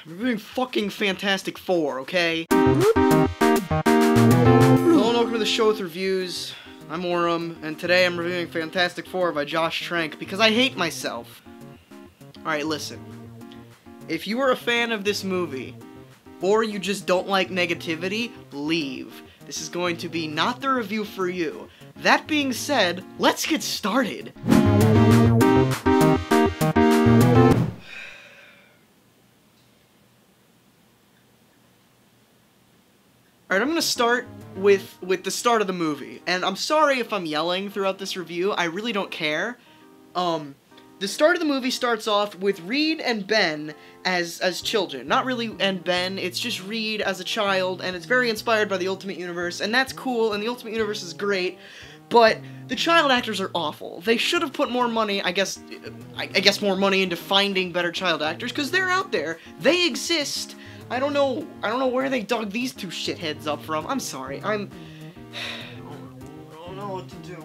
I'm reviewing fucking Fantastic Four, okay? Hello and welcome to the show with reviews. I'm Auram, and today I'm reviewing Fantastic Four by Josh Trank because I hate myself. Alright, listen. If you are a fan of this movie, or you just don't like negativity, leave. This is going to be not the review for you. That being said, let's get started. Alright, I'm gonna start with the start of the movie, and I'm sorry if I'm yelling throughout this review, I really don't care. The start of the movie starts off with Reed and Ben as children. Not really and Ben, it's just Reed as a child, and it's very inspired by the Ultimate Universe, and that's cool, and the Ultimate Universe is great, but the child actors are awful. They should have put more money, I guess more money into finding better child actors, because they're out there. They exist. I don't know where they dug these two shitheads up from. I'm sorry, I don't know what to do.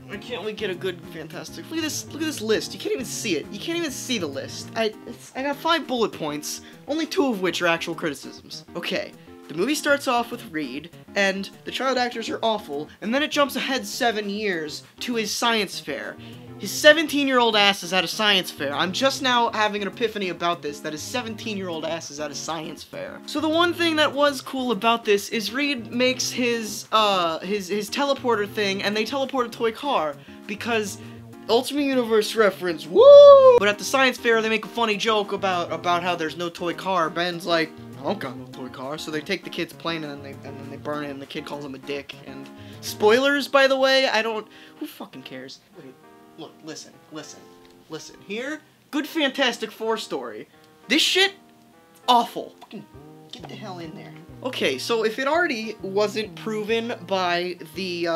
Why can't we get a good Fantastic? Look at this list. You can't even see it. You can't even see the list. I got 5 bullet points, only 2 of which are actual criticisms. Okay, the movie starts off with Reed, and the child actors are awful, and then it jumps ahead 7 years to his science fair. His 17-year-old ass is at a science fair. I'm just now having an epiphany about this, that his 17-year-old ass is at a science fair. So the one thing that was cool about this is Reed makes his teleporter thing, and they teleport a toy car, because Ultimate Universe reference, woo! But at the science fair, they make a funny joke about how there's no toy car. Ben's like, I don't got no toy car. So they take the kid's plane and then they burn it, and the kid calls him a dick. And spoilers, by the way, who fucking cares? Wait. Look, listen. Here, good Fantastic Four story. This shit, awful. Fucking get the hell in there. Okay, so if it already wasn't proven by the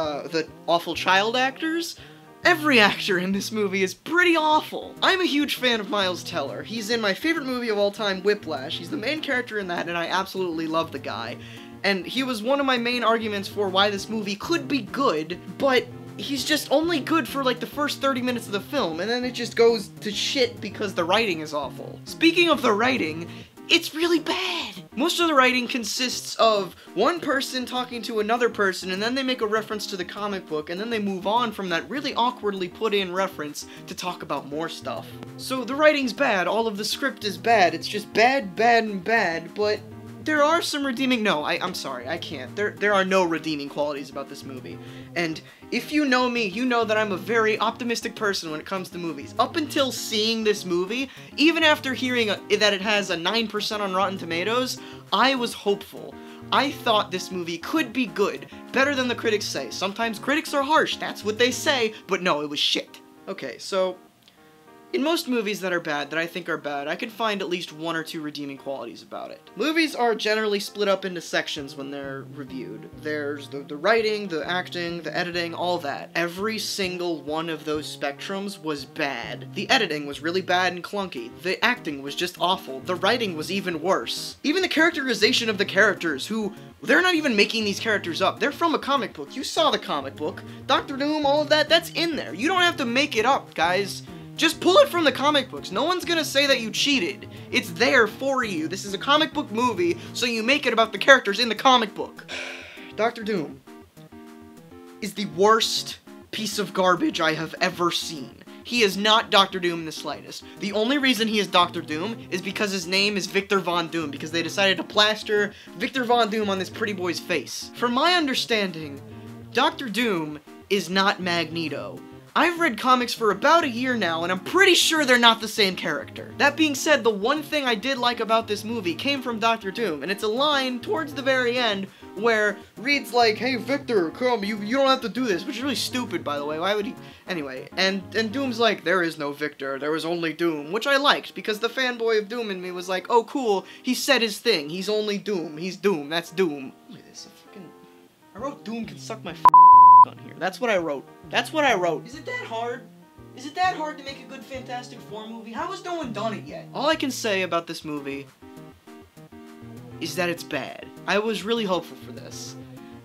awful child actors, every actor in this movie is pretty awful. I'm a huge fan of Miles Teller. He's in my favorite movie of all time, Whiplash. He's the main character in that, and I absolutely love the guy. And he was one of my main arguments for why this movie could be good, but he's just only good for like the first 30 minutes of the film, and then it just goes to shit because the writing is awful. Speaking of the writing, it's really bad. Most of the writing consists of one person talking to another person, and then they make a reference to the comic book, and then they move on from that really awkwardly put in reference to talk about more stuff. So the writing's bad, all of the script is bad, it's just bad, and bad, but there are some redeeming— no, I'm sorry, I can't. There are no redeeming qualities about this movie. And if you know me, you know that I'm a very optimistic person when it comes to movies. Up until seeing this movie, even after hearing that it has a 9% on Rotten Tomatoes, I was hopeful. I thought this movie could be good, better than the critics say. Sometimes critics are harsh, that's what they say, but no, it was shit. Okay, so in most movies that are bad, that I think are bad, I can find at least 1 or 2 redeeming qualities about it. Movies are generally split up into sections when they're reviewed. There's the writing, the acting, the editing, all that. Every single one of those spectrums was bad. The editing was really bad and clunky. The acting was just awful. The writing was even worse. Even the characterization of the characters, who— they're not even making these characters up. They're from a comic book. You saw the comic book. Dr. Doom, all of that, that's in there. You don't have to make it up, guys. Just pull it from the comic books. No one's gonna say that you cheated. It's there for you. This is a comic book movie, so you make it about the characters in the comic book. Dr. Doom is the worst piece of garbage I have ever seen. He is not Dr. Doom in the slightest. The only reason he is Dr. Doom is because his name is Victor Von Doom, because they decided to plaster Victor Von Doom on this pretty boy's face. From my understanding, Dr. Doom is not Magneto. I've read comics for about a year now, and I'm pretty sure they're not the same character. That being said, the one thing I did like about this movie came from Dr. Doom, and it's a line towards the very end where Reed's like, hey Victor, come, you don't have to do this, which is really stupid, by the way. Why would he— anyway, and Doom's like, there is no Victor, there is only Doom, which I liked, because the fanboy of Doom in me was like, oh cool, he said his thing, he's only Doom, he's Doom, that's Doom. Look at this, I wrote Doom can suck my on here. That's what I wrote. That's what I wrote. Is it that hard? Is it that hard to make a good Fantastic Four movie? How has no one done it yet? All I can say about this movie is that it's bad. I was really hopeful for this.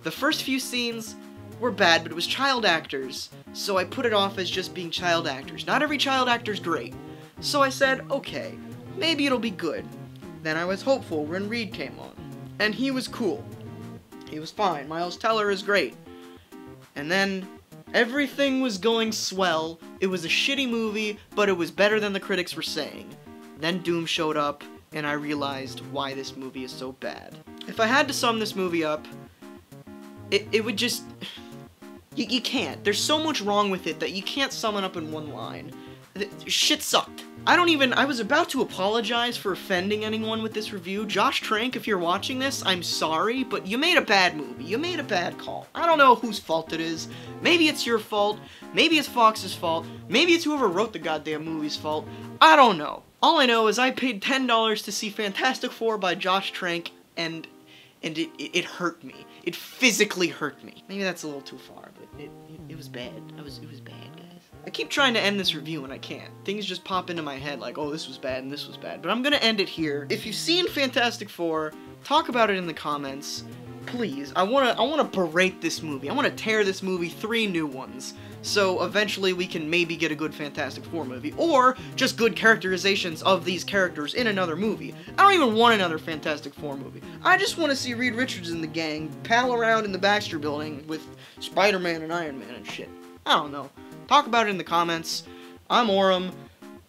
The first few scenes were bad, but it was child actors, so I put it off as just being child actors. Not every child actor's great. So I said, okay, maybe it'll be good. Then I was hopeful when Reed came on. And he was cool. He was fine. Miles Teller is great. And then everything was going swell. It was a shitty movie, but it was better than the critics were saying. Then Doom showed up, and I realized why this movie is so bad. If I had to sum this movie up, it would just... You can't. There's so much wrong with it that you can't sum it up in one line. Shit sucked. I was about to apologize for offending anyone with this review. Josh Trank, if you're watching this, I'm sorry, but you made a bad movie. You made a bad call. I don't know whose fault it is. Maybe it's your fault. Maybe it's Fox's fault. Maybe it's whoever wrote the goddamn movie's fault. I don't know. All I know is I paid $10 to see Fantastic Four by Josh Trank, and it hurt me. It physically hurt me. Maybe that's a little too far, but it was bad. It was bad, guys. I keep trying to end this review and I can't. Things just pop into my head like, oh, this was bad and this was bad. But I'm gonna end it here. If you've seen Fantastic Four, talk about it in the comments. Please. I wanna berate this movie. I wanna tear this movie 3 new ones. So eventually we can maybe get a good Fantastic Four movie. Or just good characterizations of these characters in another movie. I don't even want another Fantastic Four movie. I just want to see Reed Richards and the gang pal around in the Baxter Building with Spider-Man and Iron Man and shit. I don't know. Talk about it in the comments. I'm Auram.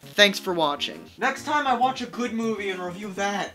Thanks for watching. Next time I watch a good movie and review that.